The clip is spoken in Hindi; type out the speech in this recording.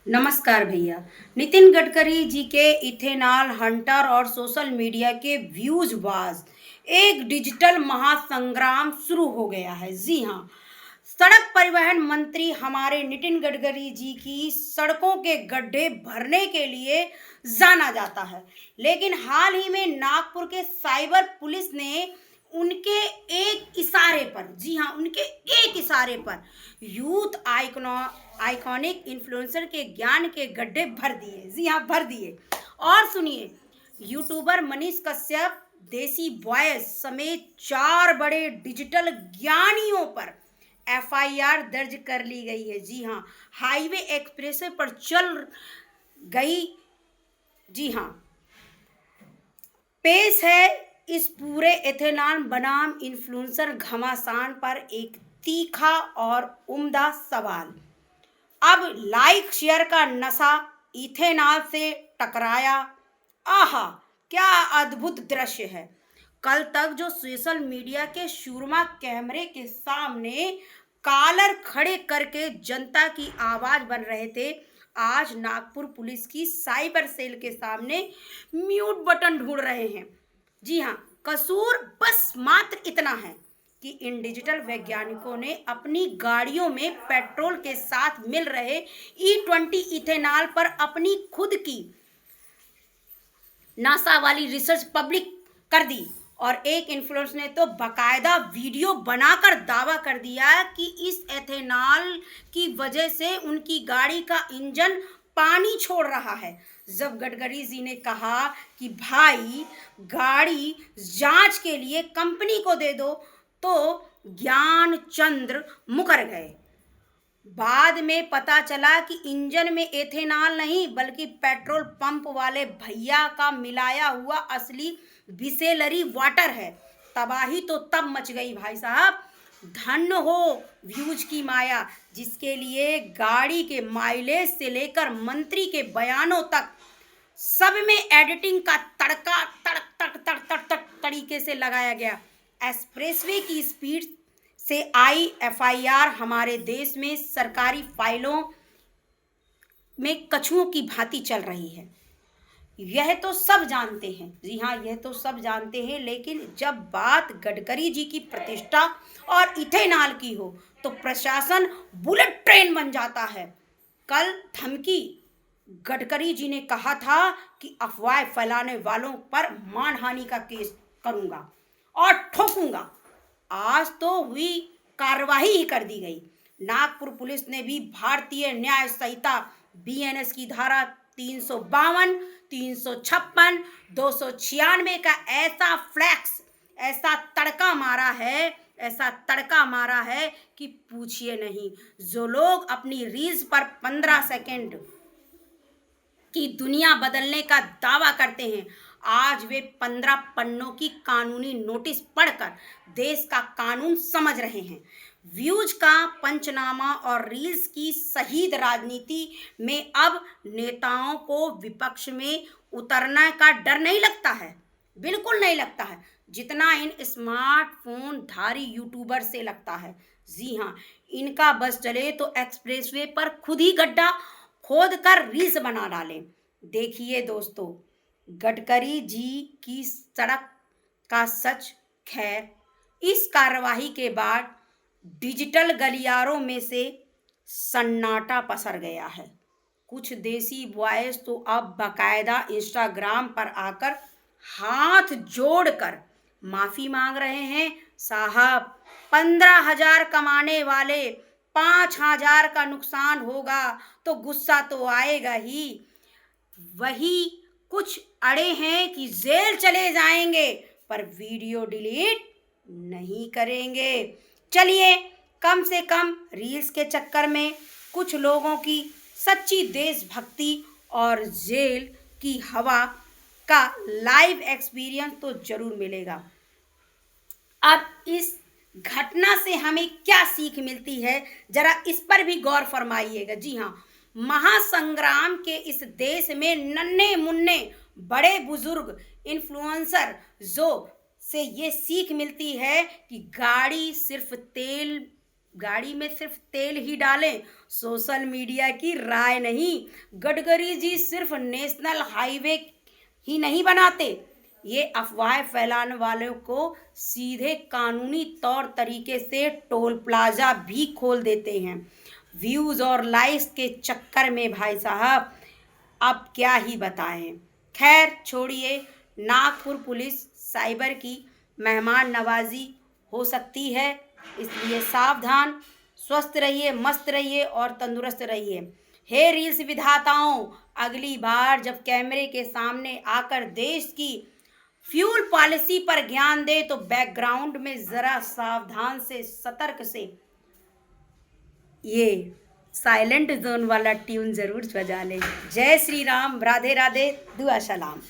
नमस्कार भैया। नितिन गडकरी जी के इथेनॉल हंटर और सोशल मीडिया के व्यूज वाज एक डिजिटल महासंग्राम शुरू हो गया है। जी हाँ, सड़क परिवहन मंत्री हमारे नितिन गडकरी जी की सड़कों के गड्ढे भरने के लिए जाना जाता है, लेकिन हाल ही में नागपुर के साइबर पुलिस ने उनके एक इशारे पर, जी हाँ, उनके एक इशारे पर यूथ आइकॉनिक इन्फ्लुएंसर के ज्ञान के गड्ढे भर दिए। जी हाँ, भर दिए। और सुनिए, यूट्यूबर मनीष कश्यप, देसी बॉयज समेत 4 बड़े डिजिटल ज्ञानियों पर एफआईआर दर्ज कर ली गई है। जी हाँ, हाईवे एक्सप्रेसवे पर चल गई। जी हाँ, पेश है इस पूरे एथेनॉल बनाम इन्फ्लुएंसर घमासान पर एक तीखा और उम्दा सवाल। अब लाइक शेयर का नशा इथेनॉल से टकराया। आहा, क्या अद्भुत दृश्य है। कल तक जो सोशल मीडिया के शूरमा कैमरे के सामने कॉलर खड़े करके जनता की आवाज बन रहे थे, आज नागपुर पुलिस की साइबर सेल के सामने म्यूट बटन ढूंढ रहे हैं। जी हाँ, कसूर बस मात्र इतना है कि इन डिजिटल वैज्ञानिकों ने अपनी गाड़ियों में पेट्रोल के साथ मिल रहे E20 इथेनॉल पर अपनी खुद की नासा वाली रिसर्च पब्लिक कर दी। और एक इन्फ्लुएंसर ने तो बकायदा वीडियो बनाकर दावा कर दिया कि इस एथेनॉल की वजह से उनकी गाड़ी का इंजन पानी छोड़ रहा है। जब गडकरी जी ने कहा कि भाई गाड़ी जांच के लिए कंपनी को दे दो, तो ज्ञान चंद्र मुकर गए। बाद में पता चला कि इंजन में एथेनॉल नहीं बल्कि पेट्रोल पंप वाले भैया का मिलाया हुआ असली बिसेलरी वाटर है। तबाही तो तब मच गई भाई साहब। धन्य हो व्यूज की माया, जिसके लिए गाड़ी के माइलेज से लेकर मंत्री के बयानों तक सब में एडिटिंग का तड़का तड़क तक तक तक तक तरीके से लगाया गया। एक्सप्रेसवे की स्पीड से आई एफआईआर हमारे देश में सरकारी फाइलों में कछुओं की भांति चल रही है। यह तो सब जानते हैं। जी हाँ, यह तो सब जानते हैं, लेकिन जब बात गडकरी जी की प्रतिष्ठा और इथेनॉल की हो तो प्रशासन बुलेट ट्रेन बन जाता है। कल धमकी, गडकरी जी ने कहा था कि अफवाह फैलाने वालों पर मानहानि का केस करूंगा और ठोकूंगा। आज तो हुई, कार्रवाई ही कर दी गई। नागपुर पुलिस ने भी भारतीय न्याय संहिता बीएनएस की धारा 352, 356, 296 का ऐसा फ्लैक्स, ऐसा तड़का मारा है कि पूछिए नहीं। जो लोग अपनी रील्स पर 15 सेकंड की दुनिया बदलने का दावा करते हैं, आज वे 15 पन्नों की कानूनी नोटिस पढ़कर देश का कानून समझ रहे हैं। व्यूज का पंचनामा और रील्स की शहीद राजनीति में अब नेताओं को विपक्ष में उतरने का डर नहीं लगता है, बिल्कुल नहीं लगता है, जितना इन स्मार्टफोन धारी यूट्यूबर से लगता है। जी हाँ, इनका बस चले तो एक्सप्रेसवे पर खुद ही गड्ढा खोद कर रील्स बना डालें। देखिए दोस्तों, गडकरी जी की सड़क का सच। खैर, इस कार्यवाही के बाद डिजिटल गलियारों में से सन्नाटा पसर गया है। कुछ देसी बॉयज तो अब बकायदा इंस्टाग्राम पर आकर हाथ जोड़कर माफी मांग रहे हैं। साहब, 15,000 कमाने वाले 5,000 का नुकसान होगा तो गुस्सा तो आएगा ही। वही कुछ अड़े हैं कि जेल चले जाएंगे पर वीडियो डिलीट नहीं करेंगे। चलिए, कम से कम रील्स के चक्कर में कुछ लोगों की सच्ची देशभक्ति और जेल की हवा का लाइव एक्सपीरियंस तो जरूर मिलेगा। अब इस घटना से हमें क्या सीख मिलती है, जरा इस पर भी गौर फरमाइएगा। जी हाँ, महासंग्राम के इस देश में नन्हे मुन्ने बड़े बुजुर्ग इन्फ्लुएंसर जो से ये सीख मिलती है कि गाड़ी सिर्फ तेल गाड़ी में सिर्फ तेल ही डालें, सोशल मीडिया की राय नहीं। गडकरी जी सिर्फ नेशनल हाईवे ही नहीं बनाते, ये अफवाह फैलाने वालों को सीधे कानूनी तौर तरीके से टोल प्लाजा भी खोल देते हैं। व्यूज़ और लाइक्स के चक्कर में भाई साहब अब क्या ही बताएं। खैर छोड़िए, नागपुर पुलिस साइबर की मेहमान नवाजी हो सकती है, इसलिए सावधान, स्वस्थ रहिए, मस्त रहिए और तंदुरुस्त रहिए। हे रील्स विधाताओं, अगली बार जब कैमरे के सामने आकर देश की फ्यूल पॉलिसी पर ज्ञान दे तो बैकग्राउंड में ज़रा सावधान से, सतर्क से ये साइलेंट जोन वाला ट्यून ज़रूर बजा लें। जय श्री राम, राधे राधे, दुआ सलाम।